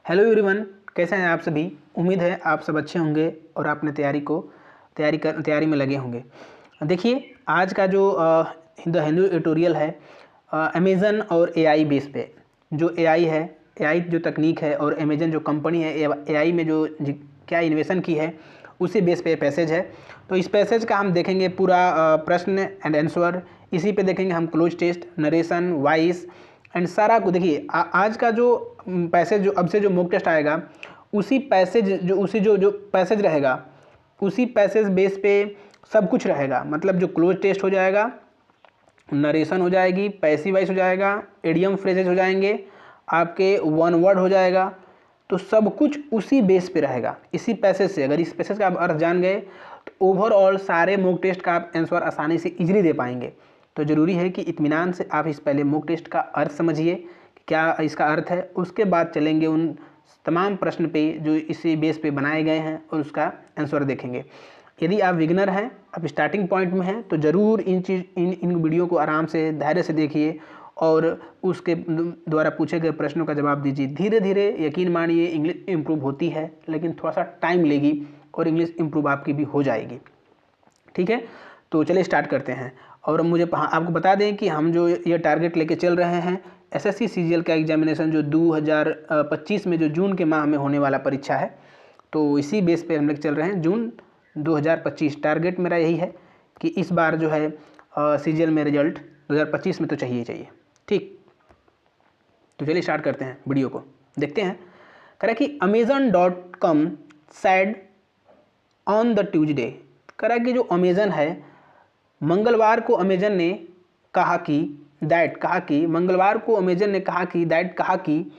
Hello everyone, कैसे हैं आप सभी। उम्मीद है आप सब अच्छे होंगे और आपने तैयारी में लगे होंगे। देखिए, आज का जो द हिंदू एडिटोरियल है अमेज़न और एआई बेस पे। जो एआई है, एआई जो तकनीक है और अमेज़न जो कंपनी है एआई में जो क्या इन्वेशन की है उसी बेस पे पैसेज है। तो इस पैसेज का हम देखेंगे पूरा प्रश्न एंड आंसर। इसी पे देखेंगे हम cloze test, narration, voice and सारा को। देखिए आज का जो पैसेज जो अब से जो मॉक टेस्ट आएगा उसी पैसेज जो पैसेज रहेगा उसी पैसेज बेस पे सब कुछ रहेगा। मतलब जो क्लोज टेस्ट हो जाएगा, नरेशन हो जाएगी, पैसिव वॉइस हो जाएगा, एडियम फ्रेजेज हो जाएंगे, आपके वन वर्ड हो जाएगा। तो सब कुछ उसी बेस पे रहेगा, इसी पैसेज से। अगर इस पैसेज का आप अर्थ जान गए तो ओवरऑल सारे मॉक टेस्ट का आप आंसर आसानी से इजीली दे पाएंगे। तो ज़रूरी है कि इत्मीनान से आप इस पहले मॉक टेस्ट का अर्थ समझिए कि क्या इसका अर्थ है, उसके बाद चलेंगे उन तमाम प्रश्न पे जो इसी बेस पे बनाए गए हैं और उसका आंसर देखेंगे। यदि आप बिगिनर हैं, आप स्टार्टिंग पॉइंट में हैं, तो ज़रूर इन वीडियो को आराम से धैर्य से देखिए और उसके द्वारा पूछे गए प्रश्नों का जवाब दीजिए। धीरे धीरे यकीन मानिए इंग्लिश इम्प्रूव होती है, लेकिन थोड़ा सा टाइम लेगी और इंग्लिश इम्प्रूव आपकी भी हो जाएगी। ठीक है, तो चलिए स्टार्ट करते हैं। और मुझे आपको बता दें कि हम जो ये टारगेट लेके चल रहे हैं, एसएससी सीजीएल का एग्जामिनेशन जो 2025 में जो जून के माह में होने वाला परीक्षा है, तो इसी बेस पे हम लोग चल रहे हैं। जून 2025 टारगेट मेरा यही है कि इस बार जो है सीजीएल में रिजल्ट 2025 में तो चाहिए। ठीक, तो चलिए स्टार्ट करते हैं, वीडियो को देखते हैं। कह रहा है कि Amazon.com said on the Tuesday. कह रहा है कि जो अमेज़न है, मंगलवार को अमेज़न ने कहा कि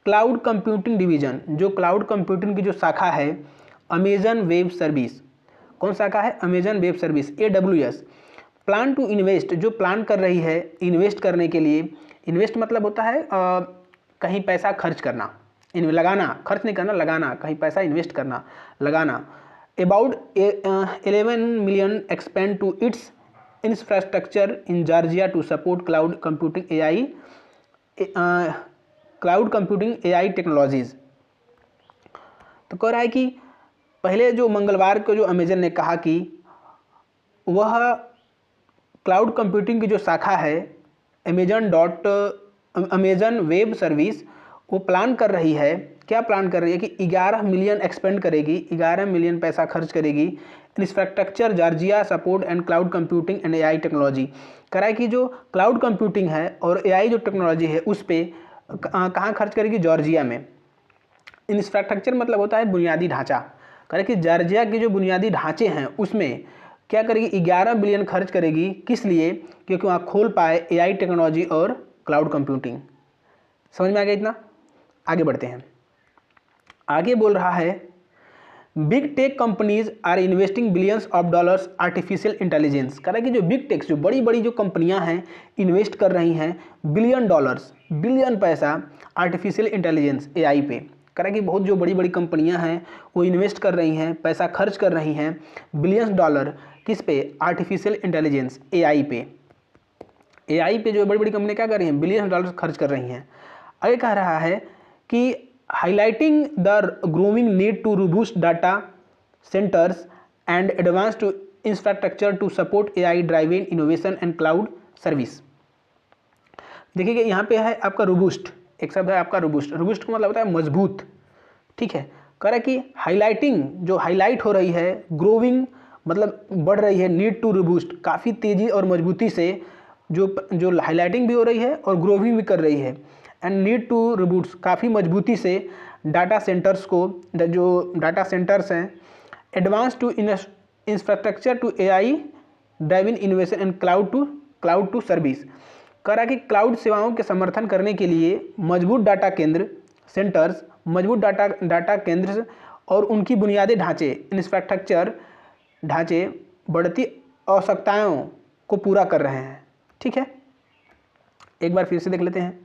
क्लाउड कंप्यूटिंग डिवीज़न, जो क्लाउड कंप्यूटिंग की जो शाखा है अमेज़न वेब सर्विस, कौन शाखा है? Amazon web service AWS, plan to invest, जो प्लान कर रही है इन्वेस्ट करने के लिए। इन्वेस्ट मतलब होता है कहीं पैसा खर्च करना, लगाना, खर्च नहीं करना, लगाना, कहीं पैसा इन्वेस्ट करना, लगाना। About 11 million expend to its infrastructure in Georgia to support cloud computing AI technologies. तो कह रहा है कि पहले जो मंगलवार को जो अमेज़न ने कहा कि वह क्लाउड कंप्यूटिंग की जो शाखा है अमेज़न वेब सर्विस, वो प्लान कर रही है। क्या प्लान कर रही है? कि 11 मिलियन एक्सपेंड करेगी, 11 मिलियन पैसा खर्च करेगी infrastructure Georgia support and cloud computing and AI technology. कह रहा है कि जो क्लाउड कंप्यूटिंग है और एआई जो टेक्नोलॉजी है उस पर कहाँ खर्च करेगी? जॉर्जिया में। इंफ्रास्ट्रक्चर मतलब होता है बुनियादी ढांचा। कह रहा है कि जॉर्जिया के जो बुनियादी ढांचे हैं उसमें क्या करेगी? 11 बिलियन खर्च करेगी। किस लिए? क्योंकि वहाँ खोल पाए एआई टेक्नोलॉजी और क्लाउड कंप्यूटिंग। समझ में आ गया इतना? आगे बढ़ते हैं। आगे बोल रहा है big tech companies are investing billions of dollars artificial intelligence. कह रहा है कि जो बिग टेक्स, जो बड़ी बड़ी जो कंपनियां हैं इन्वेस्ट कर रही हैं बिलियन पैसा आर्टिफिशियल इंटेलिजेंस एआई पे। कह रहा है कि बहुत जो बड़ी बड़ी कंपनियां हैं वो इन्वेस्ट कर रही हैं, पैसा खर्च कर रही हैं बिलियंस डॉलर। किस पे? आर्टिफिशियल इंटेलिजेंस एआई पे। एआई पे जो बड़ी बड़ी कंपनी क्या कर रही हैं? बिलियन डॉलर खर्च कर रही हैं। आगे कह रहा है कि highlighting the growing need to robust data centres and advanced infrastructure to support AI driven innovation and cloud service. देखिए यहाँ पे है आपका रोबस्ट, एक शब्द है आपका रोबस्ट। रोबस्ट का मतलब होता है मजबूत। ठीक है, कह रहा है कि हाईलाइटिंग, जो हाईलाइट हो रही है, ग्रोइंग मतलब बढ़ रही है, नीड टू रोबस्ट काफ़ी तेज़ी और मजबूती से जो हाईलाइटिंग भी हो रही है और ग्रोविंग भी कर रही है, एंड नीड टू रिबूट्स काफ़ी मजबूती से डाटा सेंटर्स को, जो डाटा सेंटर्स हैं, advance to infrastructure to AI driving innovation and cloud to service. कह रहा है कि क्लाउड सेवाओं के समर्थन करने के लिए मजबूत डाटा केंद्र और उनकी बुनियादी ढांचे, इंफ्रास्ट्रक्चर ढांचे बढ़ती आवश्यकताओं को पूरा कर रहे हैं। ठीक है, एक बार फिर से देख लेते हैं।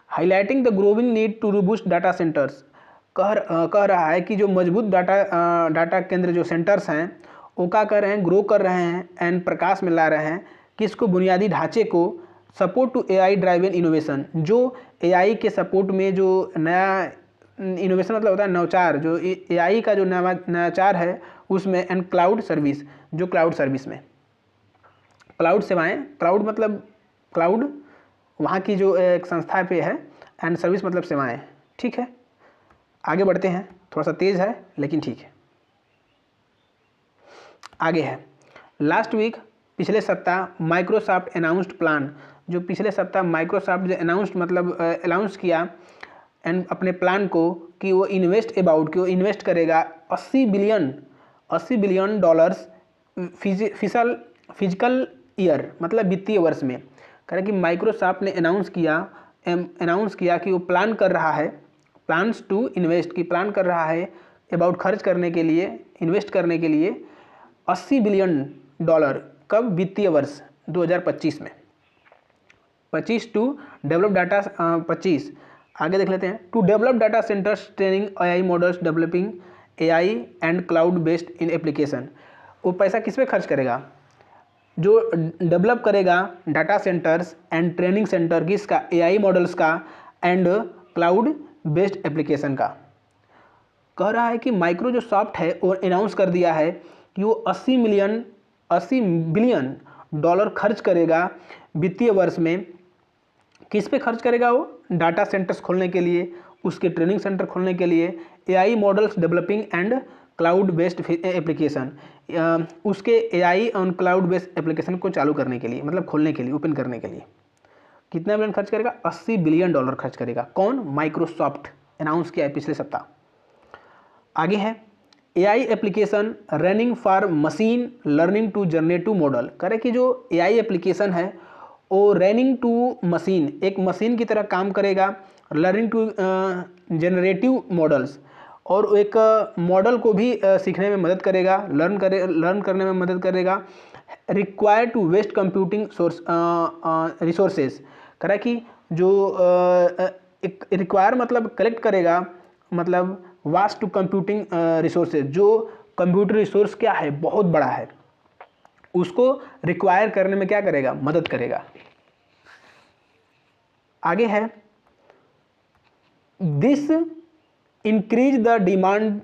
Highlighting the growing need to robust data centres, कह रहा है कि जो मजबूत डाटा केंद्र जो सेंटर्स हैं वो क्या कर रहे हैं? ग्रो कर रहे हैं एंड प्रकाश में ला रहे हैं। किसको? बुनियादी ढांचे को। Support to AI driven innovation, जो एआई के सपोर्ट में जो नया इनोवेशन मतलब होता है नवाचार, जो AI का जो नवाचार है उसमें, एंड क्लाउड सर्विस, जो क्लाउड सर्विस में क्लाउड सेवाएं, क्लाउड मतलब क्लाउड वहाँ की जो एक संस्था पे है, एंड सर्विस मतलब सेवाएं। ठीक है, आगे बढ़ते हैं, थोड़ा सा तेज़ है लेकिन ठीक है। आगे है लास्ट वीक, पिछले सप्ताह माइक्रोसॉफ्ट अनाउंस्ड प्लान, जो पिछले सप्ताह माइक्रोसॉफ्ट जो अनाउंस्ड मतलब अनाउंस किया एंड अपने प्लान को, कि वो इन्वेस्ट करेगा 80 बिलियन डॉलर्स फिजिकल ईयर, मतलब वित्तीय वर्ष में। कह रहे कि माइक्रोसॉफ्ट ने अनाउंस किया कि वो प्लान कर रहा है, प्लान्स टू इन्वेस्ट, की प्लान कर रहा है अबाउट खर्च करने के लिए, इन्वेस्ट करने के लिए 80 बिलियन डॉलर, कब? वित्तीय वर्ष 2025 में। 25 टू डेवलप डाटा 25, आगे देख लेते हैं। To develop data centres, training AI models, developing AI and cloud based in application. वो पैसा किस पे खर्च करेगा? जो डेवलप करेगा data centres and training centre, किसका? AI मॉडल्स का एंड क्लाउड बेस्ड एप्लीकेशन का। कह रहा है कि माइक्रो जो सॉफ्ट है वो अनाउंस कर दिया है कि वो 80 बिलियन डॉलर खर्च करेगा वित्तीय वर्ष में। किस पे खर्च करेगा वो? डाटा सेंटर्स खोलने के लिए, उसके ट्रेनिंग सेंटर खोलने के लिए, AI models developing and cloud based application, उसके AI और क्लाउड बेस्ड एप्लीकेशन को चालू करने के लिए, मतलब खोलने के लिए, ओपन करने के लिए। कितना बिलियन खर्च करेगा? 80 बिलियन डॉलर खर्च करेगा। कौन? माइक्रोसॉफ्ट, अनाउंस किया है पिछले सप्ताह। आगे है AI application running for machine learning to generative model. करें कि जो AI एप्लीकेशन है वो रनिंग टू मशीन, एक मशीन की तरह काम करेगा, लर्निंग टू जनरेटिव मॉडल्स, और एक मॉडल को भी सीखने में मदद करेगा, लर्न करने में मदद करेगा। Require to waste computing resources, कह रहा है कि जो एक रिक्वायर मतलब कलेक्ट करेगा, मतलब वास्ट टू कंप्यूटिंग रिसोर्सेज, जो कंप्यूटर रिसोर्स क्या है, बहुत बड़ा है, उसको रिक्वायर करने में क्या करेगा? मदद करेगा। आगे है this increase the demand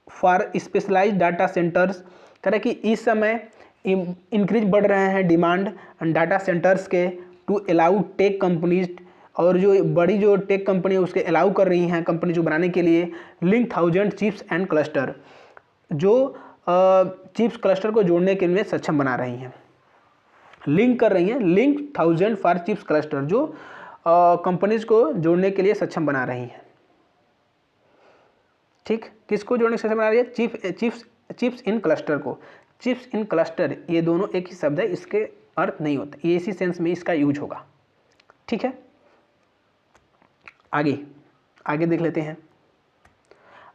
for specialised data centres. कह रहे कि इस समय इंक्रीज बढ़ रहे हैं डिमांड डाटा सेंटर्स के, टू अलाउ टेक कंपनीज, और जो बड़ी जो टेक कंपनी है उसके अलाउ कर रही हैं कंपनी जो बनाने के लिए, लिंक 1000 चिप्स एंड क्लस्टर, जो चिप्स क्लस्टर को जोड़ने के लिए सक्षम बना रही हैं, लिंक कर रही हैं, लिंक 1000 फॉर चिप्स क्लस्टर, जो कंपनीज को जोड़ने के लिए सक्षम बना रही हैं। ठीक, किसको जोड़ने से बना रही है? चिप्स इन क्लस्टर को। चिप्स इन क्लस्टर, ये दोनों एक ही शब्द है, इसके अर्थ नहीं होते, ये इसी सेंस में इसका यूज होगा। ठीक है, आगे देख लेते हैं।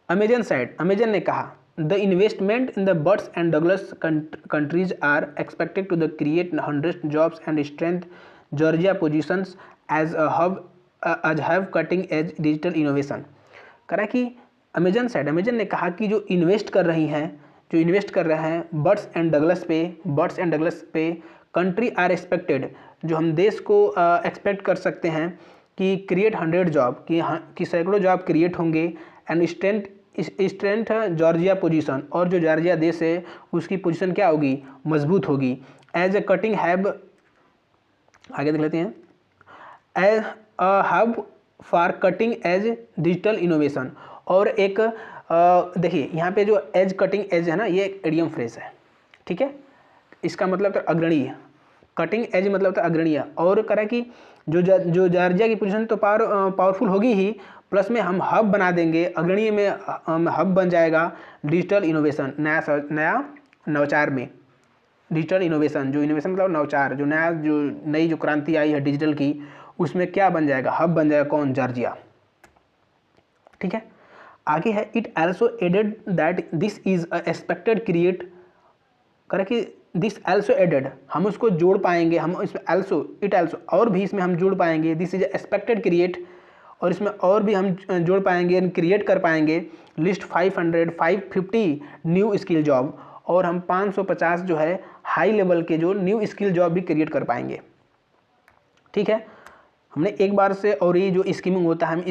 अमेजन साइड, अमेजन ने कहा the investment in the birds and Douglas countries are expected to the create 100 jobs and strength Georgia positions as a hub as have cutting edge digital innovation. कह रहा है कि अमेजन साइड, अमेजन ने कहा कि जो इन्वेस्ट कर रहे हैं बर्ड्स एंड डगलस पे, कंट्री आर एक्सपेक्टेड, जो हम देश को एक्सपेक्ट कर सकते हैं कि क्रिएट 100 जॉब, कि सैकड़ों जॉब क्रिएट होंगे, एंड स्ट्रेंथ जॉर्जिया पोजीशन, और जो जॉर्जिया देश है उसकी पोजीशन क्या होगी? मजबूत होगी। एज ए कटिंग हैब, आगे देख लेते हैं, as a hub for cutting edge digital innovation, और एक देखिए यहाँ पे जो एज कटिंग एज है ना, ये एक एडियम फ्रेज है। ठीक है, इसका मतलब तो अग्रणी है, कटिंग एज मतलब तो अग्रणी है, और कह रहा है कि जो जॉर्जिया की पोजीशन तो पावरफुल होगी ही, प्लस में हम हब बना देंगे, अग्रणी में हब बन जाएगा डिजिटल इनोवेशन, नया नवाचार में। डिजिटल इनोवेशन, जो इनोवेशन मतलब नवाचार, जो नई जो क्रांति आई है डिजिटल की, उसमें क्या बन जाएगा? हब बन जाएगा। कौन? जॉर्जिया। ठीक है, आगे है it also added that this is expected create, करे कि दिस आल्सो एडेड, हम उसको जोड़ पाएंगे, हम इसमें इट आल्सो, और भी इसमें हम जोड़ पाएंगे, दिस इज एक्सपेक्टेड क्रिएट, और इसमें और भी हम जोड़ पाएंगे, क्रिएट कर पाएंगे लिस्ट 550 न्यू स्किल जॉब, और हम 550 जो है हाई लेवल के जो न्यू स्किल जॉब भी क्रिएट कर पाएंगे। ठीक है, हमने एक बार से, और ये जो स्कीमिंग होता है हम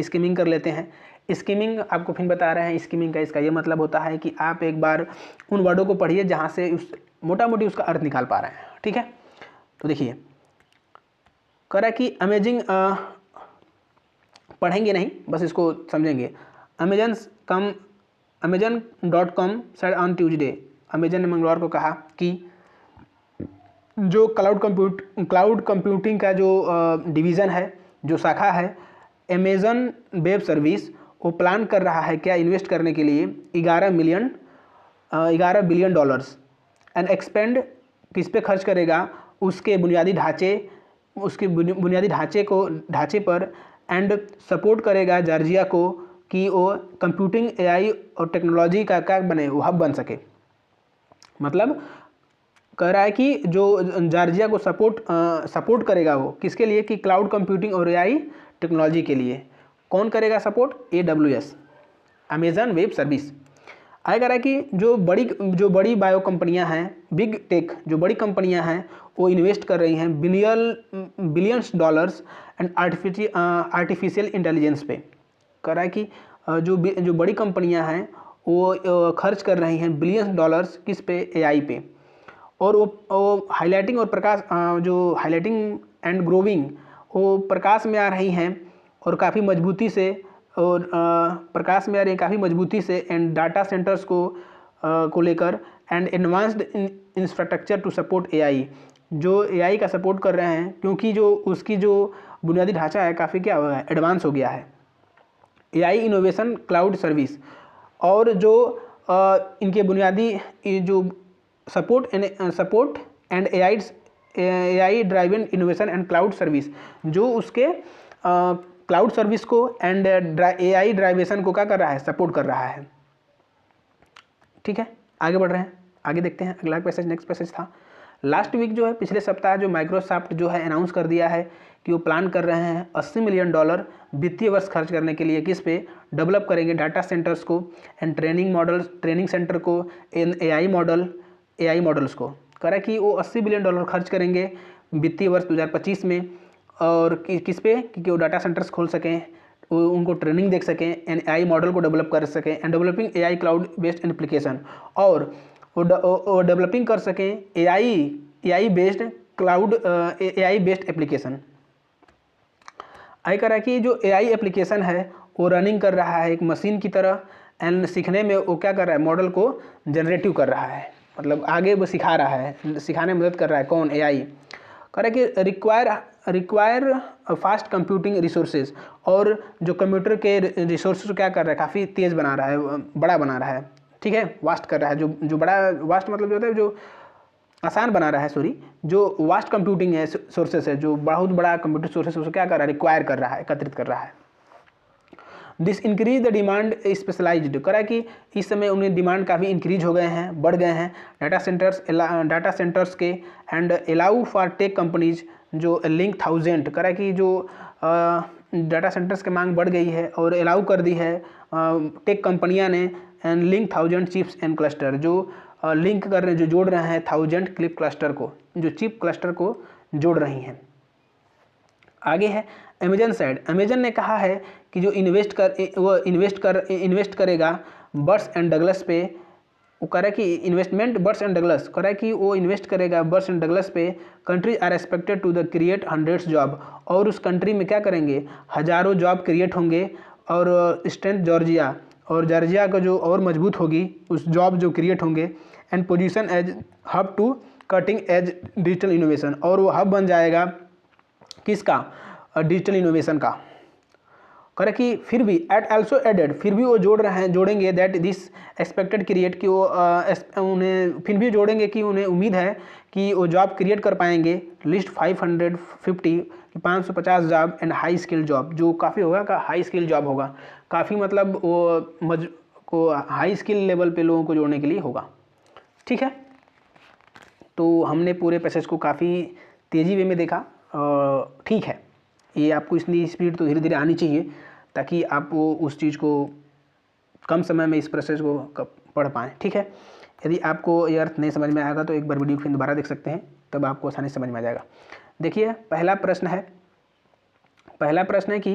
स्कीमिंग कर लेते हैं। स्कीमिंग आपको फिर बता रहे हैं। स्कीमिंग का इसका ये मतलब होता है कि आप एक बार उन वर्डों को पढ़िए जहाँ से उस मोटा मोटी उसका अर्थ निकाल पा रहे हैं, ठीक है। तो देखिए कह रहा है कि अमेजिंग, पढ़ेंगे नहीं बस इसको समझेंगे। Amazon.com said on Tuesday, Amazon ने मंगलवार को कहा कि जो क्लाउड कंप्यूटिंग का जो डिवीज़न है, जो शाखा है अमेजन वेब सर्विस, वो प्लान कर रहा है क्या इन्वेस्ट करने के लिए 11 बिलियन डॉलर्स एंड एक्सपेंड, किस पे खर्च करेगा, उसके बुनियादी ढांचे पर, एंड सपोर्ट करेगा जॉर्जिया को कि वो कंप्यूटिंग एआई और टेक्नोलॉजी का क्या बने, वो हब बन सके। मतलब कह रहा है कि जो जॉर्जिया को सपोर्ट करेगा वो किसके लिए, कि क्लाउड कंप्यूटिंग और एआई टेक्नोलॉजी के लिए। कौन करेगा support, AWS, Amazon web service. आगे कह रहा है कि जो बड़ी बायो कंपनियां हैं, बिग टेक जो बड़ी कंपनियां हैं, वो इन्वेस्ट कर रही हैं billions dollars and artificial intelligence पे। कह रहा है कि जो बड़ी कंपनियां हैं वो खर्च कर रही हैं बिलियंस डॉलर्स किस पे, एआई पे। और वो हाईलाइटिंग और जो हाईलाइटिंग एंड ग्रोविंग वो प्रकाश में आ रही हैं और काफ़ी मजबूती से, और प्रकाश में आ रही हैं काफ़ी मजबूती से, एंड डाटा सेंटर्स को लेकर, and advanced infrastructure to support AI, जो एआई का सपोर्ट कर रहे हैं क्योंकि जो उसकी जो बुनियादी ढांचा है काफ़ी क्या हो गया है, एडवांस हो गया है। एआई इनोवेशन क्लाउड सर्विस, और जो इनके बुनियादी जो support and AI driven innovation and cloud service, जो उसके क्लाउड सर्विस को एंड एआई ड्राइवेशन को क्या कर रहा है, सपोर्ट कर रहा है, ठीक है। आगे बढ़ रहे हैं, आगे देखते हैं अगला पैसेज। नेक्स्ट पैसेज था लास्ट वीक जो है, पिछले सप्ताह जो माइक्रोसॉफ्ट जो है अनाउंस कर दिया है कि वो प्लान कर रहे हैं $80 मिलियन वित्तीय वर्ष खर्च करने के लिए, किस पे, डेवलप करेंगे डाटा सेंटर्स को एंड ट्रेनिंग सेंटर को, एआई मॉडल्स को। कह रहा है कि वो $80 बिलियन खर्च करेंगे वित्तीय वर्ष 2025 में, और किस पे, क्योंकि वो डाटा सेंटर्स खोल सकें, उनको ट्रेनिंग दे सकें, एंड एआई मॉडल को डेवलप कर सकें, and developing AI cloud based application, और वो डेवलपिंग कर सकें एआई बेस्ड एप्लीकेशन। आई कर रहा है कि जो एआई एप्लीकेशन है वो रनिंग कर रहा है एक मशीन की तरह, एंड सीखने में वो क्या कर रहा है, मॉडल को जनरेटिव कर रहा है, मतलब आगे वो सिखा रहा है, सिखाने में मदद कर रहा है। कौन, एआई। कह रहा है कि रिक्वायर फास्ट कंप्यूटिंग रिसोर्सेज, और जो कंप्यूटर के रिसोर्सेज को क्या कर रहा है, काफ़ी तेज़ बना रहा है, बड़ा बना रहा है, ठीक है, वास्ट कर रहा है, जो बड़ा वास्ट मतलब जो होता है जो आसान बना रहा है, सॉरी, जो वास्ट कंप्यूटिंग है सोर्सेस है, जो बहुत बड़ा कंप्यूटर सोर्सेस उसको क्या कर रहा है, रिक्वायर कर रहा है, एकत्रित कर रहा है। This increase the demand specialised, कह रहा है कि इस समय उन्हें डिमांड काफ़ी इंक्रीज हो गए हैं, बढ़ गए हैं डाटा सेंटर्स के, and allow for tech companies जो लिंक 1000, कह रहा है कि जो डाटा सेंटर्स की मांग बढ़ गई है और अलाउ कर दी है टेक कंपनियां ने, and link 1000 chips and cluster, जो लिंक कर रहे हैं, जो जोड़ रहे हैं 1000 क्लिप क्लस्टर को, जो चिप क्लस्टर को जोड़ रही हैं। आगे है अमेजन साइड, अमेजन ने कहा है कि जो इन्वेस्ट करेगा बर्ड्स एंड डगलस पे, वो कह रहा है कि इन्वेस्टमेंट बर्ड्स एंड डगलस, कह रहा है कि वो इन्वेस्ट करेगा बर्ड्स एंड डगलस पे। Countries are expected to the create hundreds job, और उस कंट्री में क्या करेंगे, हज़ारों जॉब क्रिएट होंगे, और स्ट्रेंथ जॉर्जिया, और जॉर्जिया का जो और मजबूत होगी उस जॉब जो क्रिएट होंगे, and position as hub to cutting edge digital innovation, और वो हब बन जाएगा किसका, डिजिटल इनोवेशन का। करे कि फिर भी एट ऑल्सो एडेड, फिर भी वो जोड़ेंगे दैट दिस एक्सपेक्टेड क्रिएट, कि वो उन्हें फिर भी जोड़ेंगे कि उन्हें उम्मीद है कि वो जॉब क्रिएट कर पाएंगे list 550 job and high skill job, जो काफ़ी होगा का हाई स्किल जॉब होगा, काफ़ी मतलब वो को हाई स्किल लेवल पे लोगों को जोड़ने के लिए होगा, ठीक है। तो हमने पूरे पैसेज को काफ़ी तेज़ी वे में देखा, ठीक है, ये आपको इसलिए स्पीड तो धीरे धीरे आनी चाहिए ताकि आप वो उस चीज़ को कम समय में इस प्रोसेस को पढ़ पाएँ, ठीक है। यदि आपको ये अर्थ नहीं समझ में आएगा तो एक बार वीडियो फिर दोबारा देख सकते हैं, तब आपको आसानी से समझ में आ जाएगा। देखिए पहला प्रश्न है कि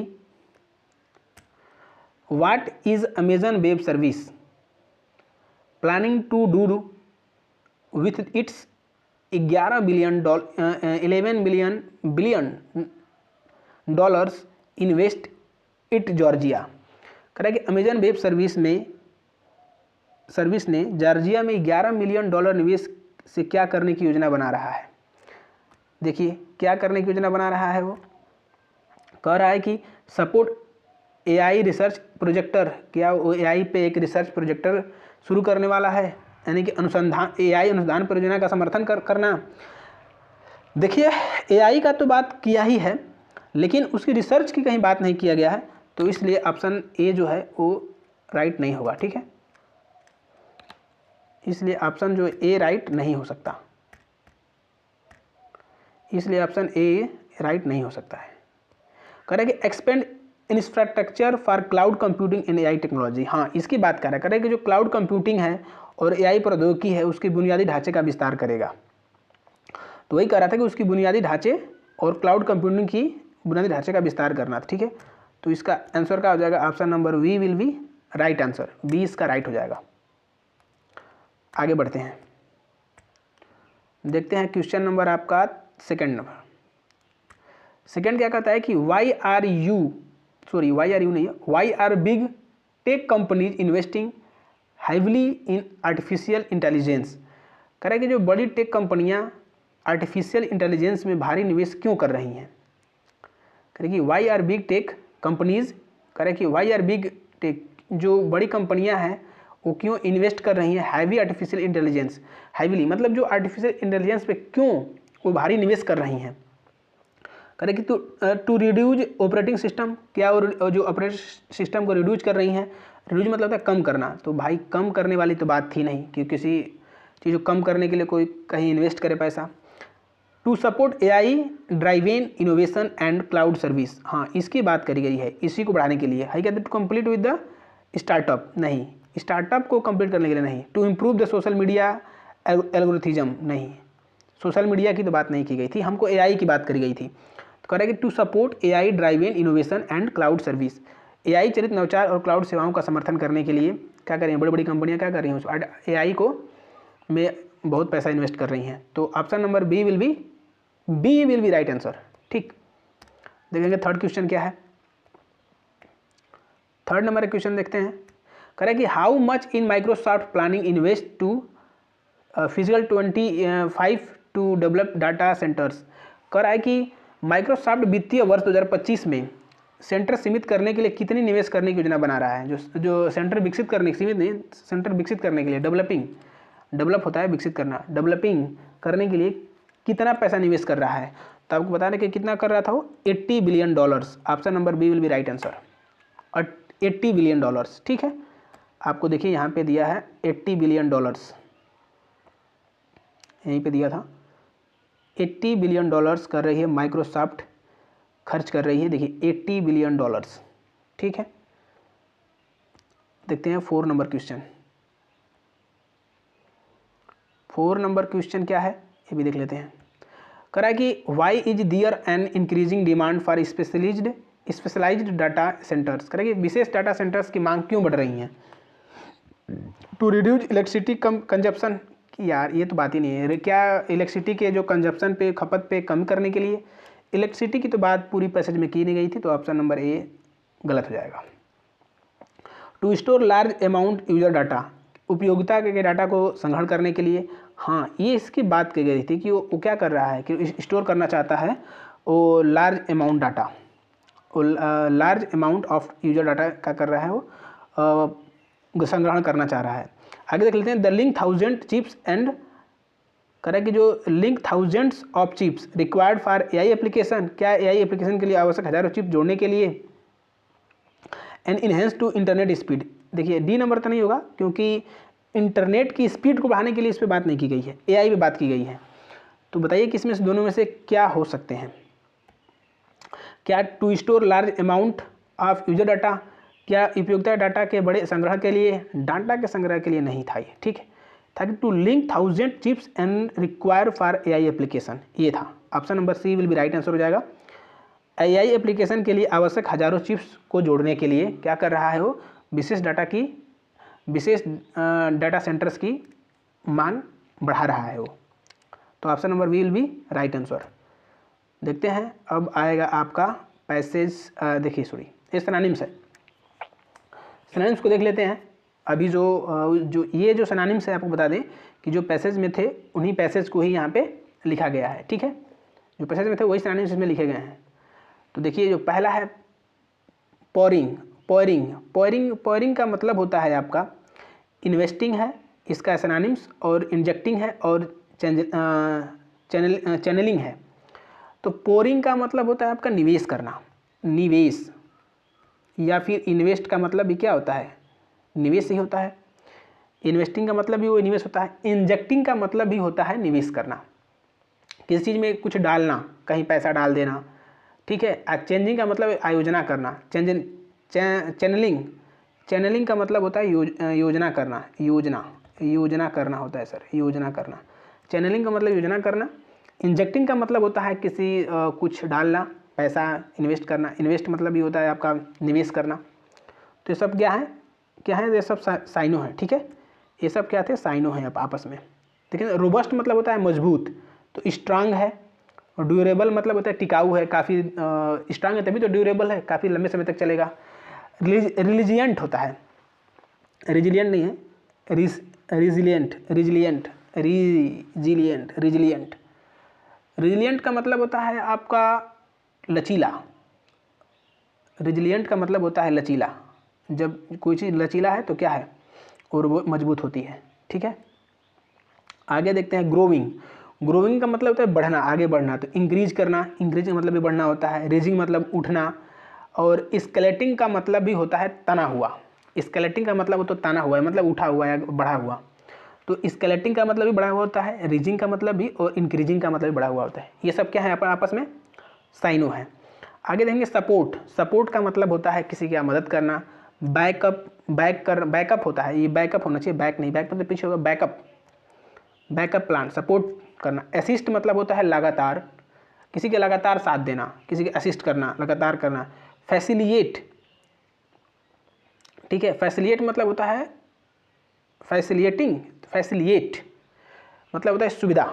what is Amazon web service planning to do with its 11 billion dollars invest it Georgia. कह रहा है कि अमेजन वेब सर्विस ने जॉर्जिया में 11 मिलियन डॉलर निवेश से क्या करने की योजना बना रहा है। देखिए क्या करने की योजना बना रहा है, वो कह रहा है कि सपोर्ट एआई रिसर्च प्रोजेक्टर, क्या वो एआई पे एक रिसर्च प्रोजेक्टर शुरू करने वाला है, यानी कि अनुसंधान एआई अनुसंधान परियोजना का समर्थन करना। देखिए एआई का तो बात किया ही है, लेकिन उसकी रिसर्च की कहीं बात नहीं किया गया है, तो इसलिए ऑप्शन ए जो है वो राइट नहीं होगा। ठीक है, इसलिए ऑप्शन जो ए राइट नहीं हो सकता, इसलिए ऑप्शन ए राइट नहीं हो सकता है। कह रहा है कि expand infrastructure for cloud computing in AI technology. हाँ, इसकी बात कर रहा है। कह रहा है कि जो क्लाउड कंप्यूटिंग है और एआई प्रौद्योगिकी है उसके बुनियादी ढांचे का विस्तार करेगा। तो वही कह रहा था कि उसकी बुनियादी ढांचे और क्लाउड कंप्यूटिंग की बुनियादी ढांचे का विस्तार करना था। ठीक है, तो इसका आंसर क्या हो जाएगा, option number B will be right answer, B इसका राइट हो जाएगा। आगे बढ़ते हैं, देखते हैं क्वेश्चन नंबर आपका सेकंड नंबर। सेकंड क्या कहता है कि why are big tech companies investing heavily in artificial intelligence. कह रहा है कि जो बड़ी टेक कंपनियां आर्टिफिशियल इंटेलिजेंस में भारी निवेश क्यों कर रही हैं। कह रहे कि why are big tech companies, कह रहे कि वाई आर बिग टेक, जो बड़ी कंपनियां हैं वो क्यों इन्वेस्ट कर रही हैं हैवी आर्टिफिशियल इंटेलिजेंस। हैवीली मतलब जो आर्टिफिशियल इंटेलिजेंस पे क्यों वो भारी निवेश कर रही हैं। कह रहे कि टू रिड्यूज ऑपरेटिंग सिस्टम, क्या वो जो ऑपरेटिंग सिस्टम को रिड्यूज कर रही हैं। रिड्यूज मतलब होता है कम करना, तो भाई कम करने वाली तो बात थी नहीं कि किसी चीज़ को कम करने के लिए कोई कहीं इन्वेस्ट करे पैसा। To support AI driven innovation and cloud service, हाँ इसकी बात करी गई है, इसी को बढ़ाने के लिए है। कहते to complete with the startup, नहीं स्टार्टअप को कंप्लीट करने के लिए नहीं। To improve the social media algorithm, नहीं सोशल मीडिया की तो बात नहीं की गई थी, हमको एआई की बात करी गई थी। तो कह रहा है कि to support AI driven innovation and cloud service, AI चरित नवाचार और क्लाउड सेवाओं का समर्थन करने के लिए क्या कर रही हैं बड़ी बड़ी कंपनियां, क्या कर रही हैं एआई को में बहुत पैसा इन्वेस्ट कर रही हैं। तो option number B will be right answer. ठीक, देखेंगे थर्ड क्वेश्चन क्या है। थर्ड नंबर क्वेश्चन देखते हैं। कह रहा है कि how much in Microsoft planning invest to physical 25 to develop data centres. कह रहा है कि माइक्रोसॉफ्ट वित्तीय वर्ष 2025 में सेंटर सीमित करने के लिए कितनी निवेश करने की योजना बना रहा है। जो सेंटर विकसित करने, सीमित नहीं, सेंटर विकसित करने के लिए, डेवलप होता है विकसित करना, डेवलपिंग करने के लिए कितना पैसा निवेश कर रहा है। तो आपको बताने कि कितना कर रहा था वो, $80 billion. Option number B will be right answer, और $80 बिलियन। ठीक है, आपको देखिए यहाँ पे दिया है $80 बिलियन, यहीं पे दिया था $80 बिलियन कर रही है माइक्रोसॉफ्ट, खर्च कर रही है। देखिए $80 बिलियन। ठीक है, देखते हैं 4 नंबर क्वेश्चन। 4 नंबर क्वेश्चन क्या है ये भी देख लेते हैं। कह रहा है कि why is there an increasing demand for specialised data centres. कह रहा है कि विशेष डाटा सेंटर्स की मांग क्यों बढ़ रही है। टू रिड्यूज इलेक्ट्रिसिटी कंजप्शन, यार ये तो बात ही नहीं है, क्या इलेक्ट्रिसिटी के जो कंजप्शन पे, खपत पे कम करने के लिए। इलेक्ट्रिसिटी की तो बात पूरी पैसेज में की नहीं गई थी, तो ऑप्शन नंबर ए गलत हो जाएगा। To store large amount user data, उपयोगिता के डाटा को संग्रहण करने के लिए। हाँ, ये इसकी बात की गई थी कि वो क्या कर रहा है कि स्टोर करना चाहता है वो लार्ज अमाउंट डाटा, वो large amount of user data क्या कर रहा है वो संग्रहण करना चाह रहा है। आगे देख लेते हैं। द लिंक 1000 चिप्स एंड, कह रहा है कि जो link thousands of chips required for AI application, क्या एआई एप्लीकेशन के लिए आवश्यक हजारों चिप जोड़ने के लिए। And enhance to internet speed, देखिए डी नंबर तो नहीं होगा क्योंकि इंटरनेट की स्पीड को बढ़ाने के लिए इस पर बात नहीं की गई है, एआई पे बात की गई है। तो बताइए कि इसमें से दोनों में से क्या हो सकते हैं। क्या to store large amount of user data, क्या उपयोगिता डाटा के बड़े संग्रह के लिए, डाटा के संग्रह के लिए नहीं था ये। ठीक है, था कि to link 1000 chips and require for AI application, ये था। Option number C will be right answer हो जाएगा। एआई एप्लीकेशन के लिए आवश्यक हजारों चिप्स को जोड़ने के लिए क्या कर रहा है वो, विशेष डाटा सेंटर्स की मांग बढ़ा रहा है वो। तो option number B will be right answer. देखते हैं अब आएगा आपका पैसेज, देखिए सॉरी ये सिनोनिम्स है, सिनोनिम्स को देख लेते हैं। अभी जो ये जो सिनोनिम्स है आपको बता दें कि जो पैसेज में थे उन्हीं पैसेज को ही यहाँ पे लिखा गया है, ठीक है, जो पैसेज में थे वही सिनोनिम्स इसमें लिखे गए हैं। तो देखिए जो पहला है पोरिंग, पोरिंग का मतलब होता है आपका इन्वेस्टिंग है, इसका सिनोनिम्स, और इंजेक्टिंग है, और चैनलिंग है। तो पोरिंग का मतलब होता है आपका निवेश करना, निवेश, या फिर इन्वेस्ट का मतलब भी क्या होता है, निवेश ही होता है। इन्वेस्टिंग का मतलब भी वो निवेश होता है। इंजेक्टिंग का मतलब भी होता है निवेश करना, किसी चीज़ में कुछ डालना, कहीं पैसा डाल देना, ठीक है। चेंजिंग का मतलब आयोजना करना, चैनलिंग का मतलब होता है योजना करना, योजना करना होता है सर, योजना करना। चैनलिंग का मतलब योजना करना। इंजेक्टिंग का मतलब होता है किसी कुछ डालना, पैसा इन्वेस्ट करना। इन्वेस्ट मतलब ये होता है आपका निवेश करना। तो ये सब क्या है, ये सब साइनो है, ठीक है। ये सब क्या थे, साइनो है आपस में। देखिए रोबस्ट मतलब होता है मजबूत, तो स्ट्रांग है। ड्यूरेबल मतलब होता है टिकाऊ है, काफ़ी स्ट्रांग है तभी तो ड्यूरेबल है, काफ़ी लंबे समय तक चलेगा। रिलिजिएंट होता है, रिजिलियंट नहीं है, रिजिलियंट का मतलब होता है आपका लचीला। रिजिलियंट का मतलब होता है लचीला, जब कोई चीज़ लचीला है तो क्या है, और वो मजबूत होती है, ठीक है। आगे देखते हैं ग्रोविंग का मतलब होता है बढ़ना, आगे बढ़ना। तो इंक्रीज करना, इंक्रीज का मतलब भी बढ़ना होता है। रेजिंग मतलब उठना, और स्केलेटिंग का मतलब भी होता है तना हुआ। स्केलेटिंग का मतलब तो तना हुआ है, मतलब उठा हुआ या बढ़ा हुआ। तो स्केलेटिंग का मतलब भी बढ़ा हुआ होता है, रेजिंग का मतलब भी, और इंक्रीजिंग का मतलब भी बढ़ा हुआ होता है। ये सब क्या है आपस में साइनो है। आगे देखेंगे सपोर्ट का मतलब होता है किसी की मदद करना। बैकअप होता है, ये बैकअप होना चाहिए, बैक नहीं, बैक मतलब पीछे होगा, बैकअप प्लान, सपोर्ट करना। असिस्ट मतलब होता है लगातार, किसी के लगातार साथ देना, किसी के असिस्ट करना, लगातार करना। फैसिलिएट, ठीक है, फैसिलिएट मतलब होता है फैसिलिएट मतलब होता है सुविधा,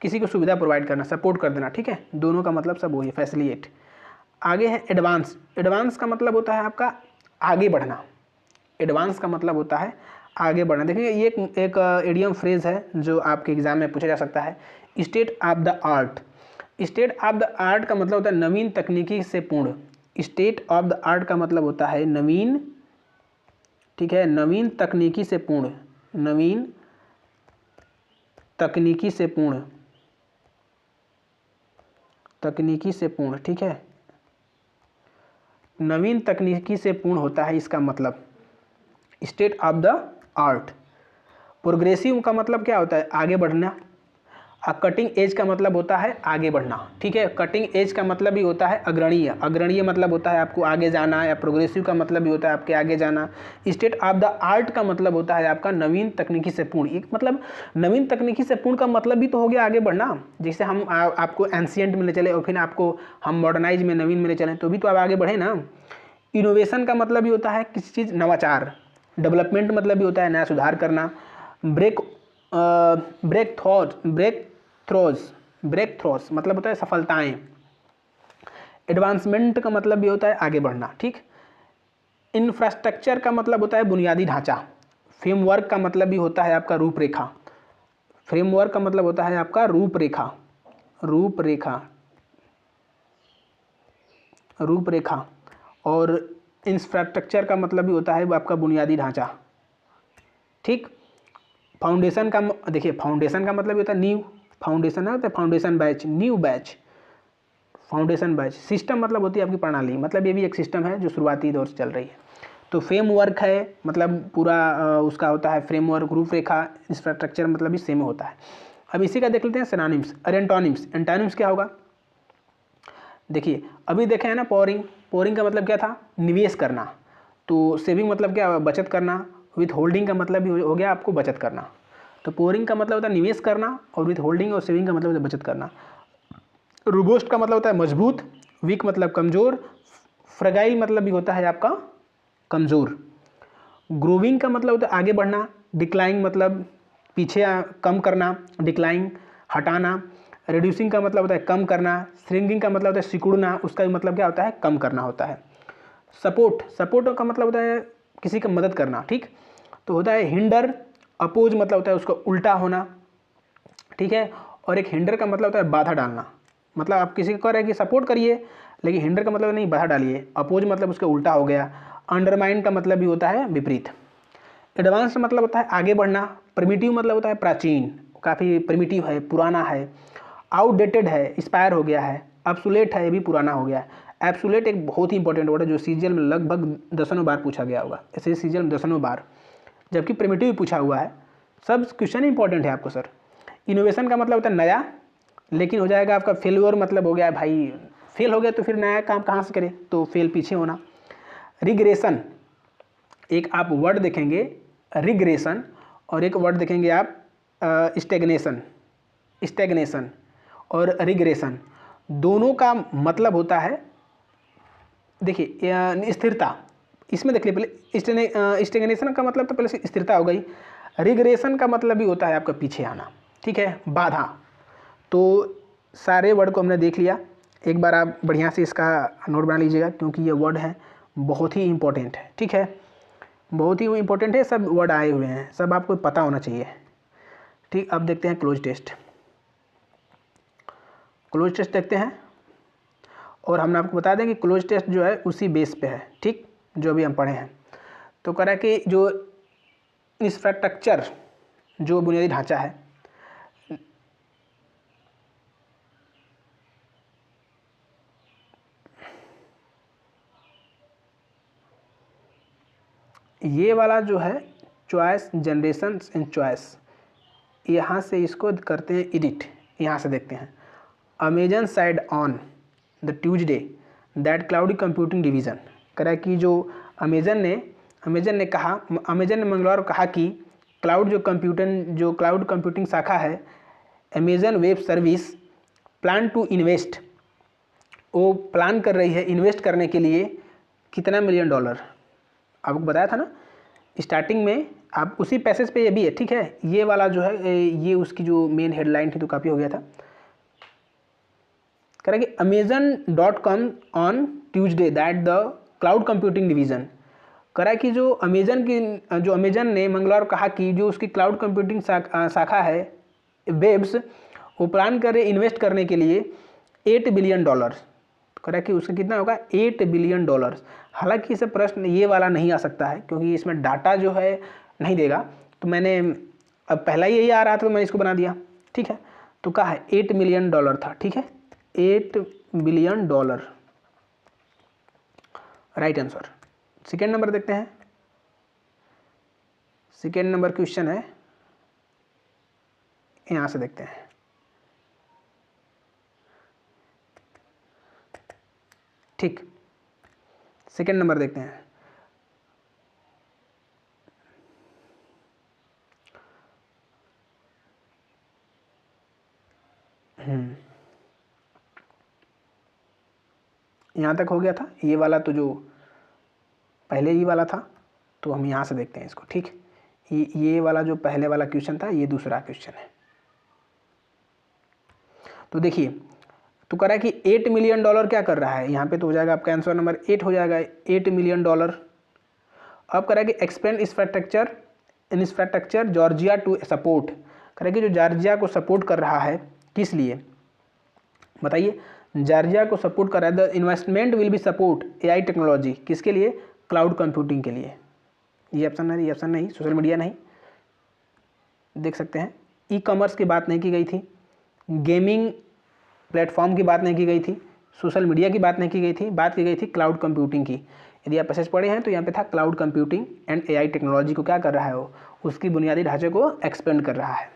किसी को सुविधा प्रोवाइड करना, सपोर्ट कर देना, ठीक है। दोनों का मतलब सब वही है, फैसिलिएट। आगे है एडवांस का मतलब होता है आपका आगे बढ़ना। एडवांस का मतलब होता है आगे बढ़ना। देखिए ये एक इडियम फ्रेज है जो आपके एग्जाम में पूछा जा सकता है, state of the art. State of the art का मतलब होता है नवीन तकनीकी से पूर्ण। स्टेट ऑफ द आर्ट का मतलब होता है नवीन, ठीक है, नवीन तकनीकी से पूर्ण, नवीन तकनीकी से पूर्ण, तकनीकी से पूर्ण, ठीक है, नवीन तकनीकी से पूर्ण होता है इसका मतलब state of the art. Progressive का मतलब क्या होता है, आगे बढ़ना। कटिंग एज का मतलब होता है आगे बढ़ना, ठीक है। कटिंग एज का मतलब भी होता है अग्रणीय, अग्रणीय मतलब होता है आपको आगे जाना, या प्रोग्रेसिव का मतलब भी होता है आपके आगे जाना। स्टेट ऑफ द आर्ट का मतलब होता है आपका नवीन तकनीकी से पूर्ण। एक मतलब नवीन तकनीकी से पूर्ण का मतलब भी तो हो गया आगे बढ़ना। जैसे हम आपको एंशियंट में ले चले और फिर आपको हम मॉडर्नाइज में नवीन में ले चलें तो भी तो आप आगे बढ़े ना। इनोवेशन का मतलब भी होता है किसी चीज़ नवाचार। डेवलपमेंट मतलब भी होता है नया सुधार करना। ब्रेक थ्रोज मतलब होता है सफलताएं। एडवांसमेंट का मतलब भी होता है आगे बढ़ना, ठीक। इंफ्रास्ट्रक्चर का मतलब होता है बुनियादी ढांचा। फ्रेमवर्क का मतलब भी होता है आपका रूपरेखा। फ्रेमवर्क का मतलब होता है आपका रूपरेखा, रूपरेखा। और इंफ्रास्ट्रक्चर का मतलब भी होता है आपका बुनियादी ढांचा, ठीक। फाउंडेशन का, देखिए फाउंडेशन का मतलब होता है नींव, फाउंडेशन है foundation batch, new batch, foundation batch. System मतलब होती है आपकी प्रणाली, मतलब ये भी एक सिस्टम है जो शुरुआती दौर से चल रही है। तो फ्रेमवर्क है मतलब पूरा उसका होता है फ्रेमवर्क, रूपरेखा। इंफ्रास्ट्रक्चर मतलब भी सेम होता है। अब इसी का देख लेते हैं सिनोनिम्स और एंटोनिम्स। एंटोनिम्स क्या होगा, देखिए अभी देखे हैं ना, पोरिंग का मतलब क्या था, निवेश करना। तो सेविंग मतलब क्या, बचत करना। विथ होल्डिंग का मतलब भी हो गया आपको बचत करना। तो पोरिंग का मतलब होता है निवेश करना, और विथ होल्डिंग और सेविंग का मतलब होता है बचत करना। रोबस्ट का मतलब होता है मजबूत, वीक मतलब कमज़ोर, फ्रगाइल मतलब भी होता है आपका कमज़ोर। ग्रोविंग का मतलब होता है आगे बढ़ना, डिक्लाइंग मतलब पीछे कम करना, डिक्लाइंग हटाना, रिड्यूसिंग का मतलब होता है कम करना, श्रिंकिंग का मतलब होता है सिकुड़ना, उसका भी मतलब क्या होता है कम करना होता है। सपोर्ट, सपोर्ट का मतलब होता है किसी का मदद करना, ठीक। तो होता है हिंडर, अपोज मतलब होता है उसका उल्टा होना, ठीक है। और एक हिंडर का मतलब होता है बाधा डालना, मतलब आप किसी को कह रहे हैं कि सपोर्ट करिए, लेकिन हिंडर का मतलब नहीं बाधा डालिए। अपोज मतलब उसका उल्टा हो गया। अंडरमाइन का मतलब भी होता है विपरीत। एडवांस मतलब होता है आगे बढ़ना। प्रिमिटिव मतलब होता है प्राचीन, काफ़ी प्रिमिटिव है, पुराना है। आउटडेटेड है, एक्सपायर हो गया है। ऑब्सोलेट है, ये भी पुराना हो गया है। एब्सोलेट एक बहुत ही इंपॉर्टेंट वर्ड है जो सीजीएल में लगभग दसनों बार पूछा गया होगा, ऐसे सीजीएल में दसनों बार, जबकि प्रिमिटिव भी पूछा हुआ है। सब क्वेश्चन इंपॉर्टेंट है आपको सर। इनोवेशन का मतलब होता है नया, लेकिन हो जाएगा आपका फेल्योर मतलब हो गया भाई फेल हो गया तो फिर नया काम कहाँ से करें, तो फेल पीछे होना। रिग्रेशन, एक आप वर्ड देखेंगे रिग्रेशन और एक वर्ड देखेंगे आप स्टेग्नेशन। स्टेग्नेशन और रिग्रेशन दोनों का मतलब होता है, देखिए स्थिरता। इसमें देख लीजिए पहले स्टेग्नेशन का मतलब तो पहले से स्थिरता हो गई। रिग्रेशन का मतलब भी होता है आपका पीछे आना, ठीक है, बाधा। तो सारे वर्ड को हमने देख लिया, एक बार आप बढ़िया से इसका नोट बना लीजिएगा क्योंकि ये वर्ड है बहुत ही इंपॉर्टेंट है, ठीक है, बहुत ही इंपॉर्टेंट है। सब वर्ड आए हुए हैं, सब आपको पता होना चाहिए, ठीक। अब देखते हैं क्लोज टेस्ट। क्लोज टेस्ट देखते हैं और हमने आपको बता दें कि क्लोज टेस्ट जो है उसी बेस पे है, ठीक, जो अभी हम पढ़े हैं। तो कह रहा है कि जो इंफ्रास्ट्रक्चर, जो बुनियादी ढांचा है, ये वाला जो है चॉइस जनरेशन एंड चॉइस, यहाँ से इसको करते हैं एडिट। यहाँ से देखते हैं Amazon side on the Tuesday that cloud computing division. कह रहा है कि जो अमेजन ने कहा, अमेजन ने मंगलवार को कहा कि क्लाउड कंप्यूटिंग शाखा है Amazon web service plan to invest, वो प्लान कर रही है इन्वेस्ट करने के लिए कितना $1 मिलियन। आपको बताया था ना स्टार्टिंग में, आप उसी पैसेज पे ये भी है, ठीक है। ये वाला जो है ये उसकी जो मेन हेडलाइन थी तो काफ़ी हो गया था। कह रहा है कि amazon.com on Tuesday that the cloud computing division. कह रहा है कि जो अमेजन ने मंगलवार कहा कि जो उसकी क्लाउड कंप्यूटिंग शाखा है वेब्स, वो प्लान कर रहे इन्वेस्ट करने के लिए $8 बिलियन। कह रहा है कि उसका कितना होगा $8 बिलियन। हालांकि इसे प्रश्न ये वाला नहीं आ सकता है क्योंकि इसमें डाटा जो है नहीं देगा, तो मैंने अब पहला ही यही आ रहा था तो मैंने इसको बना दिया, ठीक है। तो कहा है $8 मिलियन था, ठीक है, $8 billion, right answer. Second number देखते हैं। सेकेंड नंबर क्वेश्चन है, यहां से देखते हैं, ठीक। सेकेंड नंबर देखते हैं। यहाँ तक हो गया था, ये वाला तो जो पहले ही वाला था, तो हम यहाँ से देखते हैं इसको, ठीक। ये वाला जो पहले वाला क्वेश्चन था, ये दूसरा क्वेश्चन है। तो देखिए, तो कह रहा है कि $8 मिलियन क्या कर रहा है, यहाँ पे तो हो जाएगा आपका आंसर नंबर 8 हो जाएगा, $8 मिलियन। अब कह रहा है कि expand infrastructure Georgia to support. कह रहा है कि जो जॉर्जिया को सपोर्ट कर रहा है, किस लिए बताइए, जॉर्जिया को सपोर्ट कर रहा है। The investment will be support AI technology, किसके लिए, क्लाउड कंप्यूटिंग के लिए। ये ऑप्शन है, ये ऑप्शन नहीं, सोशल मीडिया नहीं, देख सकते हैं। ई कॉमर्स की बात नहीं की गई थी, गेमिंग प्लेटफॉर्म की बात नहीं की गई थी, सोशल मीडिया की बात नहीं की गई थी, बात की गई थी क्लाउड कंप्यूटिंग की। यदि आप पैसेज पढ़े हैं तो यहाँ पे था cloud computing and AI technology को क्या कर रहा है, वो उसकी बुनियादी ढांचे को एक्सपेंड कर रहा है,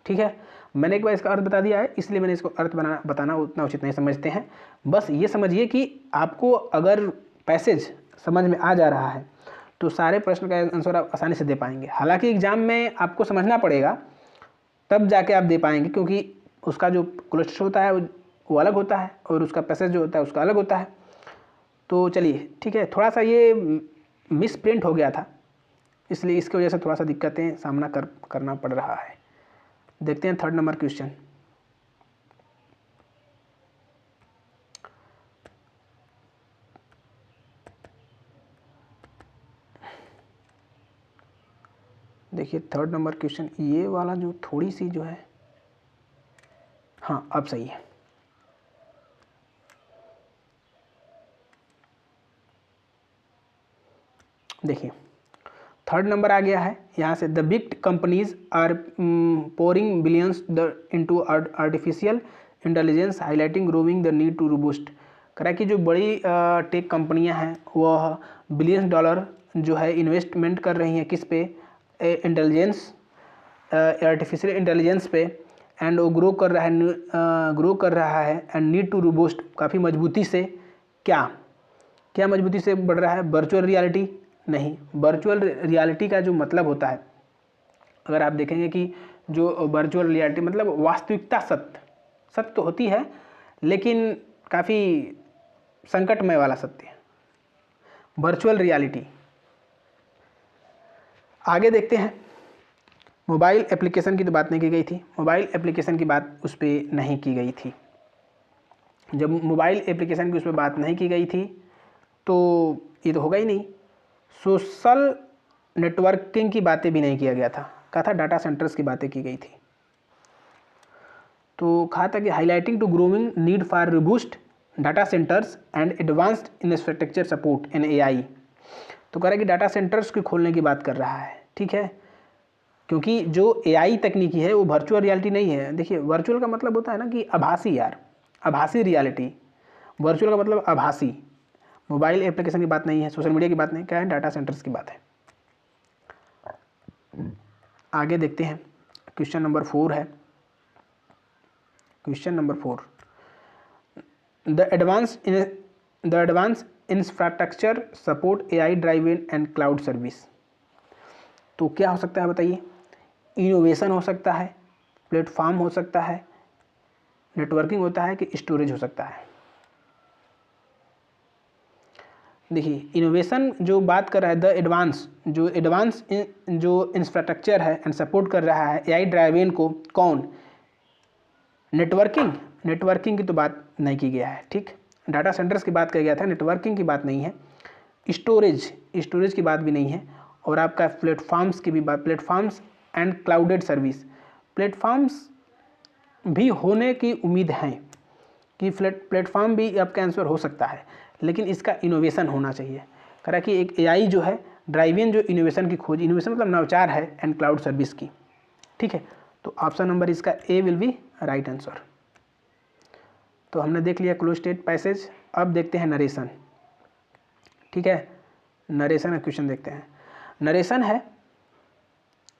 ठीक है। मैंने एक बार इसका अर्थ बता दिया है, इसलिए मैंने इसको अर्थ बताना उतना उचित नहीं समझते हैं। बस ये समझिए कि आपको अगर पैसेज समझ में आ जा रहा है तो सारे प्रश्न का आंसर आप आसानी से दे पाएंगे। हालांकि एग्जाम में आपको समझना पड़ेगा, तब जाके आप दे पाएंगे, क्योंकि उसका जो क्वेश्चन होता है वो अलग होता है और उसका पैसेज जो होता है उसका अलग होता है। तो चलिए ठीक है, थोड़ा सा ये मिस प्रिंट हो गया था, इसलिए इसकी वजह से थोड़ा सा दिक्कतें सामना करना पड़ रहा है। देखते हैं 3rd नंबर क्वेश्चन। देखिए 3rd नंबर क्वेश्चन, ये वाला जो थोड़ी सी जो है, हाँ अब सही है। देखिए 3rd नंबर आ गया है यहाँ से, the big companies are pouring billions into artificial intelligence highlighting growing the need to robust. करा कि जो बड़ी टेक कंपनियां हैं वह बिलियंस डॉलर जो है इन्वेस्टमेंट कर रही हैं किस पे, इंटेलिजेंस, आर्टिफिशियल इंटेलिजेंस पे, एंड वो ग्रो कर रहा है एंड नीड टू रोबूस्ट, काफ़ी मजबूती से। क्या मजबूती से बढ़ रहा है? वर्चुअल रियलिटी नहीं, वर्चुअल रियलिटी का जो मतलब होता है, अगर आप देखेंगे कि जो वर्चुअल रियलिटी मतलब वास्तविकता सत्य तो होती है लेकिन काफ़ी संकटमय वाला सत्य है, वर्चुअल रियलिटी। आगे देखते हैं, मोबाइल एप्लीकेशन की तो बात नहीं की गई थी, मोबाइल एप्लीकेशन की बात उस पर नहीं की गई थी। जब मोबाइल एप्लीकेशन की उस पर बात नहीं की गई थी तो ये तो होगा ही नहीं। सोशल नेटवर्किंग की बातें भी नहीं किया गया था, कहा था डाटा सेंटर्स की बातें की गई थी। तो कहा था कि highlighting to growing need for robust data centres and advanced infrastructure support in AI. तो कह रहा है कि डाटा सेंटर्स को खोलने की बात कर रहा है, ठीक है, क्योंकि जो एआई तकनीकी है वो वर्चुअल रियलिटी नहीं है। देखिए वर्चुअल का मतलब होता है ना कि आभासी, यार आभासी रियलिटी, वर्चुअल का मतलब आभासी। मोबाइल एप्लीकेशन की बात नहीं है, सोशल मीडिया की बात नहीं, क्या है, डाटा सेंटर्स की बात है। आगे देखते हैं, क्वेश्चन नंबर 4 है। Question number 4, the advance infrastructure support AI driven and cloud service. तो क्या हो सकता है बताइए? इनोवेशन हो सकता है, प्लेटफॉर्म हो सकता है, नेटवर्किंग होता है कि स्टोरेज हो सकता है। देखिए इनोवेशन जो बात कर रहा है, द एडवांस जो इंफ्रास्ट्रक्चर है एंड सपोर्ट कर रहा है एआई ड्राइवन को, कौन? नेटवर्किंग की तो बात नहीं की गया है, ठीक। डाटा सेंटर्स की बात किया गया था, नेटवर्किंग की बात नहीं है। स्टोरेज की बात भी नहीं है। और आपका प्लेटफॉर्म्स की भी बात, platforms and clouded service, platforms भी होने की उम्मीद है कि प्लेटफॉर्म भी आपका आंसर हो सकता है, लेकिन इसका इनोवेशन होना चाहिए। करा कि एक एआई जो है ड्राइवन जो इनोवेशन की खोज, इनोवेशन मतलब नवाचार है, एंड क्लाउड सर्विस की, ठीक है। तो ऑप्शन नंबर इसका ए विल बी राइट आंसर। तो हमने देख लिया क्लोज स्टेट पैसेज, अब देखते हैं नरेशन, ठीक है। नरेशन का क्वेश्चन देखते हैं। नरेशन है,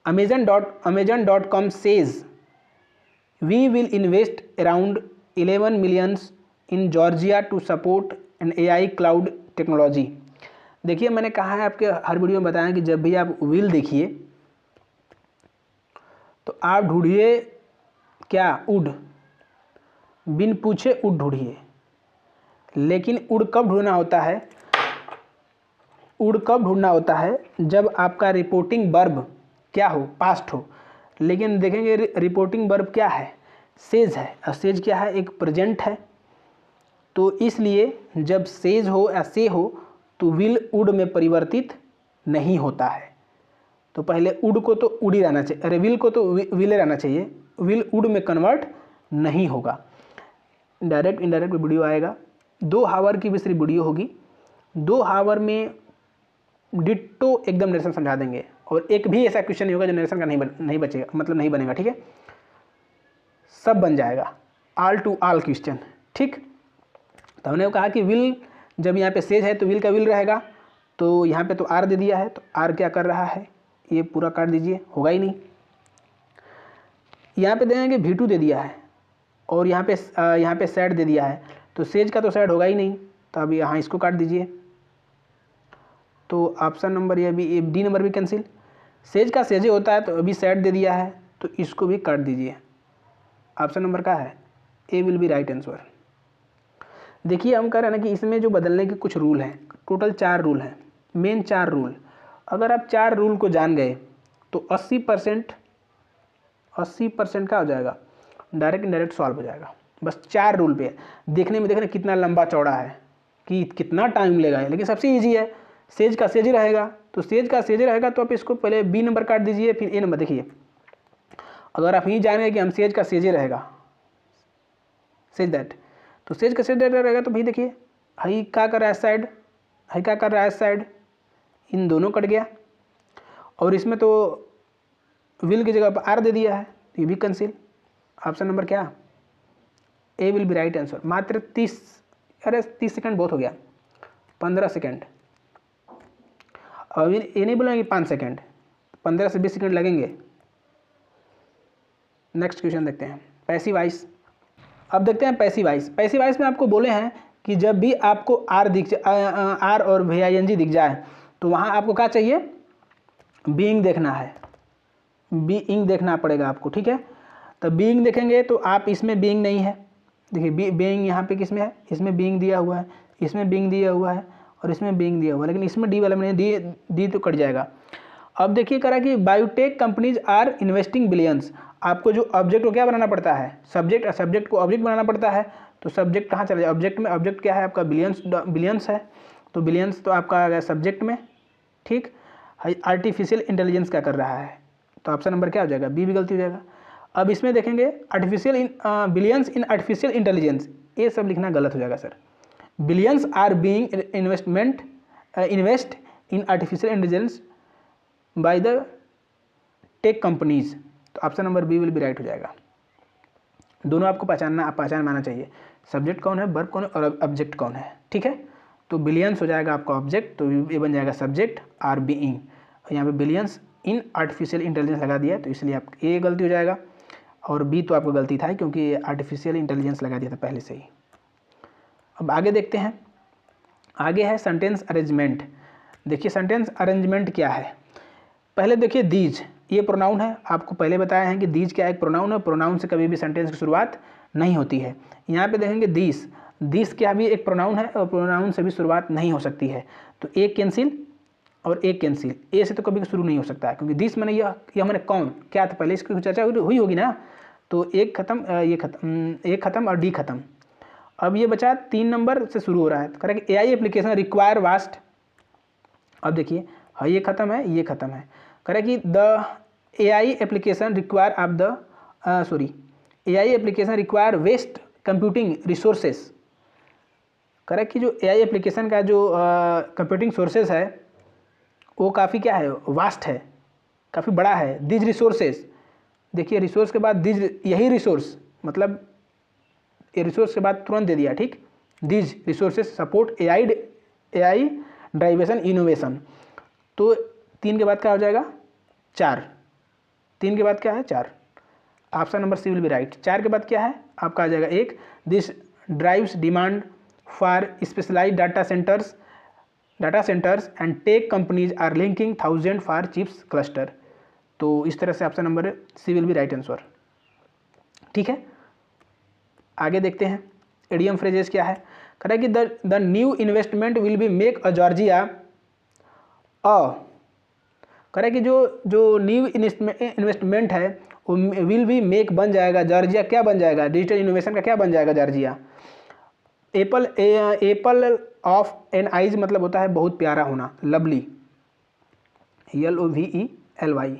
Amazon.com says we will invest around 11 millions in Georgia to support an AI cloud technology। देखिए मैंने कहा है आपके हर वीडियो में बताया कि जब भी आप विल देखिए तो आप ढूंढिए क्या, उड, बिन पूछे उड ढूंढिए। लेकिन उड कब ढूंढना होता है जब आपका रिपोर्टिंग वर्ब क्या हो, पास्ट हो। लेकिन देखेंगे रिपोर्टिंग वर्ब क्या है, सेज है, और सेज क्या है, एक प्रेजेंट है। तो इसलिए जब सेज हो या से हो तो विल उड में परिवर्तित नहीं होता है। तो पहले उड को तो उड ही रहना चाहिए, अरे विल को तो विल रहना चाहिए, विल उड में कन्वर्ट नहीं होगा। डायरेक्ट इनडायरेक्ट वीडियो आएगा, 2 हावर की भी सिर्फ वीडियो होगी, 2 हावर में डिट्टो एकदम नरेशन समझा देंगे, और एक भी ऐसा क्वेश्चन नहीं होगा जो नरेशन का नहीं बचेगा, मतलब नहीं बनेगा, ठीक है। सब बन जाएगा, ऑल टू ऑल क्वेश्चन, ठीक। तो हमने कहा कि विल जब यहाँ पे सेज है तो विल का विल रहेगा, तो यहाँ पे तो आर दे दिया है, तो आर क्या कर रहा है, ये पूरा काट दीजिए, होगा ही नहीं। यहाँ पे देंगे V2 दे दिया है, और यहाँ पे सेट दे दिया है, तो सेज का तो सेट होगा ही नहीं, तो अब यहाँ इसको काट दीजिए। तो ऑप्शन नंबर ये भी, डी नंबर भी कैंसिल। सेज का सेजे होता है तो अभी सेट दे दिया है, तो इसको भी काट दीजिए। ऑप्शन नंबर का है ए विल बी राइट आंसर। देखिए हम कह रहे हैं ना कि इसमें जो बदलने के कुछ रूल हैं, टोटल 4 रूल हैं, मेन 4 रूल। अगर आप 4 रूल को जान गए तो 80% क्या हो जाएगा, डायरेक्ट इनडायरेक्ट सॉल्व हो जाएगा। बस 4 रूल पे। देखने में देखना कितना लंबा चौड़ा है कि कितना टाइम लेगा, लेकिन सबसे ईजी है। सेज का सेज रहेगा, तो सेज का सेज रहेगा तो आप इसको पहले बी नंबर काट दीजिए, फिर ए नंबर। देखिए अगर आप यही जानेंगे कि हम सेज का सेज रहेगा, सेज दैट, तो सेज का सेज रहेगा तो भाई देखिए हई क्या कर रहा है साइड, हई क्या कर रहा है साइड, इन दोनों कट गया। और इसमें तो विल की जगह पर आर दे दिया है, तो ये भी कैंसिल। ऑप्शन नंबर क्या, ए विल बी राइट आंसर। मात्र 30 सेकंड बहुत हो गया, 15 सेकंड। और ये नहीं बोलेंगे 5 सेकंड, 15 से 20 सेकंड लगेंगे। नेक्स्ट क्वेश्चन देखते हैं, पैसिव वॉइस। अब देखते हैं पैसिव वॉइस। पैसिव वॉइस में आपको बोले हैं कि जब भी आपको आर और VING दिख जाए तो वहाँ आपको क्या चाहिए, बीइंग देखना है, बीइंग देखना पड़ेगा आपको, ठीक है। तो बीइंग देखेंगे तो आप इसमें बीइंग नहीं है, देखिए बीइंग यहाँ पे किस में है, इसमें बीइंग दिया हुआ है, इसमें बीइंग दिया हुआ है और इसमें बीइंग दिया हुआ है, लेकिन इसमें डी वाला में डी तो कट जाएगा। अब देखिए करा कि biotech companies are investing billions. आपको जो ऑब्जेक्ट को क्या बनाना पड़ता है, सब्जेक्ट, और सब्जेक्ट को ऑब्जेक्ट बनाना पड़ता है। तो सब्जेक्ट कहाँ चला जाए, ऑब्जेक्ट में। ऑब्जेक्ट क्या है आपका, बिलियंस है, तो बिलियंस तो आपका आ गया सब्जेक्ट में, ठीक। आर्टिफिशियल इंटेलिजेंस क्या कर रहा है, तो ऑप्शन नंबर क्या हो जाएगा, बी भी गलती हो जाएगा। अब इसमें देखेंगे बिलियंस इन आर्टिफिशियल इंटेलिजेंस, ये सब लिखना गलत हो जाएगा sir. Billions are being invest in artificial intelligence by the tech companies, तो option number B will be right हो जाएगा। दोनों आपको पहचान माना चाहिए, सब्जेक्ट कौन है, वर्ब कौन है और ऑब्जेक्ट कौन है, ठीक है। तो बिलियंस हो जाएगा आपका ऑब्जेक्ट, तो ये बन जाएगा सब्जेक्ट, आर बीइंग। यहाँ पे बिलियंस इन आर्टिफिशियल इंटेलिजेंस लगा दिया, तो इसलिए आप ए गलती हो जाएगा। और बी तो आपको गलती था क्योंकि आर्टिफिशियल इंटेलिजेंस लगा दिया था पहले से ही। अब आगे देखते हैं, आगे है सेंटेंस अरेंजमेंट। देखिए सेंटेंस अरेंजमेंट क्या है, पहले देखिए दीज, ये प्रोनाउन है, आपको पहले बताया है कि दीज क्या एक प्रोनाउन है, प्रोनाउन से कभी भी सेंटेंस की शुरुआत नहीं होती है। यहाँ पे देखेंगे दिस क्या भी एक प्रोनाउन है और प्रोनाउन से भी शुरुआत नहीं हो सकती है, तो एक कैंसिल और एक कैंसिल, ए से तो कभी शुरू नहीं हो सकता है, क्योंकि दिस मैंने यह मैंने कौन क्या था, पहले इसकी चर्चा हुई होगी ना। तो एक खत्म, एक खत्म और डी खत्म। अब ये बचा 3 नंबर से शुरू हो रहा है, तो correct AI application require vast. अब देखिए हाँ ये खत्म है, ये खत्म है, करेक्ट कि the AI application require of the AI application require waste computing resources. Correct कि जो AI एप्लीकेशन का जो कंप्यूटिंग सोर्सेज है वो काफ़ी क्या है, वास्ट है, काफ़ी बड़ा है। दिज रिसोर्सेज, देखिए रिसोर्स के बाद दिज, यही रिसोर्स, मतलब ये रिसोर्स के बाद तुरंत दे दिया, ठीक। These resources support AI driven innovation, तो 3 के बाद क्या हो जाएगा, 4। 3 के बाद क्या है, 4। Option number C will be right. 4 के बाद क्या है आपका आ जाएगा 1। This drives demand for specialised data centres and tech companies are linking 1000 for chips cluster. तो इस तरह से option number C will be right answer, ठीक है। आगे देखते हैं इडियम फ्रेजेस क्या है, कह कि the new investment will be make a Georgia कह कि जो न्यू इन्वेस्टमेंट है वो विल बी मेक बन जाएगा, जॉर्जिया क्या बन जाएगा, डिजिटल इनोवेशन का क्या बन जाएगा, Georgia. Apple of an eyes मतलब होता है बहुत प्यारा होना, लवली, LOVELY,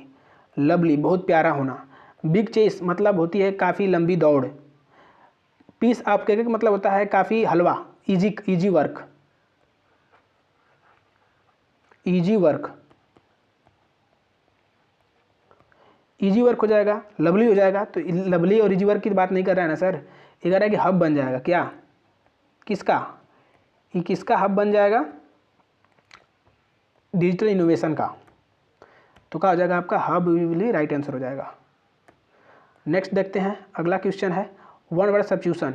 लवली बहुत प्यारा होना। बिग चेस मतलब होती है काफ़ी लंबी दौड़। पीस ऑफ केक मतलब होता है काफ़ी हलवा, इजी वर्क, इजी वर्क हो जाएगा, लवली हो जाएगा। तो लवली और इजी वर्क की बात नहीं कर रहा है ना सर, ये कह रहा है कि हब बन जाएगा, क्या, किसका, ये किसका हब बन जाएगा, डिजिटल इनोवेशन का। तो क्या हो जाएगा आपका हब विल राइट आंसर हो जाएगा। नेक्स्ट देखते हैं, अगला क्वेश्चन है वन वर्ड सब्स्टिट्यूशन।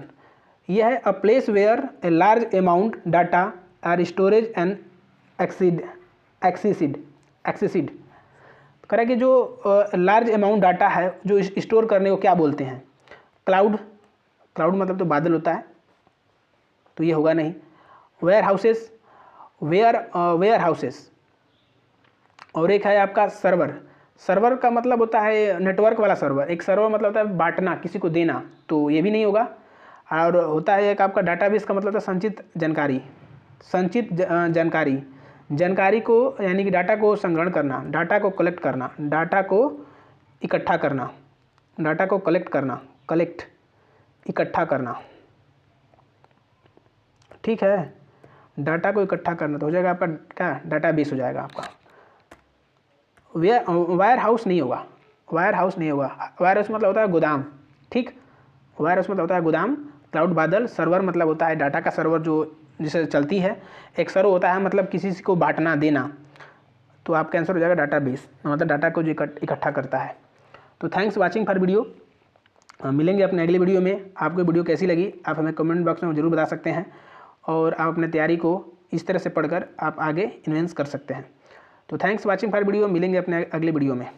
यह है a place where a large amount data are storage and accessed. करें कि जो लार्ज अमाउंट डाटा है जो स्टोर करने को क्या बोलते हैं, क्लाउड मतलब तो बादल होता है, तो ये होगा नहीं। Warehouses, warehouses. और एक है आपका सर्वर। सर्वर का मतलब होता है नेटवर्क वाला सर्वर। एक सर्वर मतलब होता है बांटना, किसी को देना, तो ये भी नहीं होगा। और होता है एक आपका डाटाबेस का मतलब होता है संचित जानकारी। संचित जानकारी, जानकारी को यानी कि डाटा को संग्रहण करना, डाटा को कलेक्ट करना, डाटा को इकट्ठा करना, डाटा को कलेक्ट करना, कलेक्ट इकट्ठा करना, ठीक है। डाटा को इकट्ठा करना तो हो जाएगा आपका क्या, डाटाबेस हो जाएगा आपका। वायर हाउस नहीं होगा, वायर हाउस नहीं होगा। वायर हाउस मतलब होता है गोदाम, ठीक। वायर हाउस मतलब होता है गोदाम। क्लाउड बादल। सर्वर मतलब होता है डाटा का सर्वर जो जिसे चलती है। एक सर्वर होता है मतलब किसी को बांटना, देना, तो आपका आंसर हो जाएगा डाटाबेस, मतलब डाटा को जो इकट्ठा करता है। तो थैंक्स वाचिंग फॉर वीडियो। मिलेंगे अपने अगले वीडियो में। आपको वीडियो कैसी लगी आप हमें कमेंट बॉक्स में ज़रूर बता सकते हैं, और आप अपने तैयारी को इस तरह से पढ़कर आप आगे इन्वेंस कर सकते हैं। तो थैंक्स वाचिंग फॉर वीडियो। मिलेंगे अपने अगले वीडियो में।